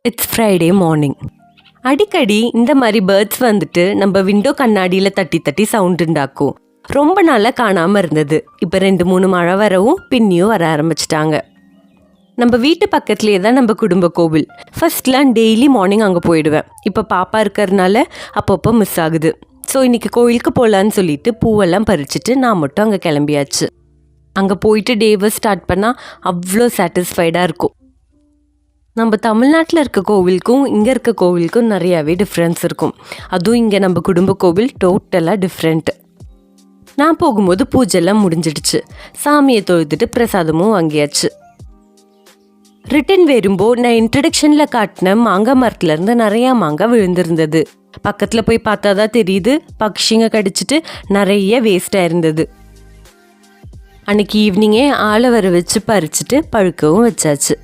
It's Friday morning. அடிக்கடி இந்த மாதிரி பேர்ட்ஸ் வந்துட்டு நம்ம விண்டோ கண்ணாடியில் தட்டி தட்டி சவுண்ட் உண்டாக்கும். ரொம்ப நாளாக காணாமல் இருந்தது. இப்போ 2-3 மழை வரவும் பின்னியும் வர ஆரம்பிச்சிட்டாங்க. நம்ம வீட்டு பக்கத்துலேயே தான் நம்ம குடும்ப கோவில். ஃபர்ஸ்ட்லாம் டெய்லி மார்னிங் அங்கே போயிடுவேன். இப்போ பாப்பா இருக்கிறதுனால அப்பப்போ மிஸ் ஆகுது. ஸோ இன்றைக்கி கோயிலுக்கு போகலான்னு சொல்லிட்டு பூவெல்லாம் பறிச்சுட்டு நான் மட்டும் அங்கே கிளம்பியாச்சு. அங்கே போயிட்டு டேவை ஸ்டார்ட் பண்ணால் அவ்வளோ சாட்டிஸ்ஃபைடாக இருக்கும். நம்ம தமிழ்நாட்டில் இருக்க கோவிலுக்கும் இங்கே இருக்க கோவிலுக்கும் நிறையாவே டிஃப்ரென்ஸ் இருக்கும். அதுவும் இங்கே நம்ம குடும்ப கோவில் டோட்டலாக டிஃப்ரெண்ட்டு. நான் போகும்போது பூஜைலாம் முடிஞ்சிடுச்சு. சாமியை தொழுதுட்டு பிரசாதமும் வாங்கியாச்சு. ரிட்டன் வரும்போது நான் இன்ட்ரடக்ஷனில் காட்டின மாங்காய் மரத்துலேருந்து நிறையா மாங்காய் விழுந்திருந்தது. பக்கத்தில் போய் பார்த்தா தான் தெரியுது, பக்ஷிங்க கடிச்சிட்டு நிறைய வேஸ்ட்டாக இருந்தது. அன்றைக்கி ஈவினிங்கே ஆளை வர வச்சு பறிச்சுட்டு பழுக்கவும் வச்சாச்சு.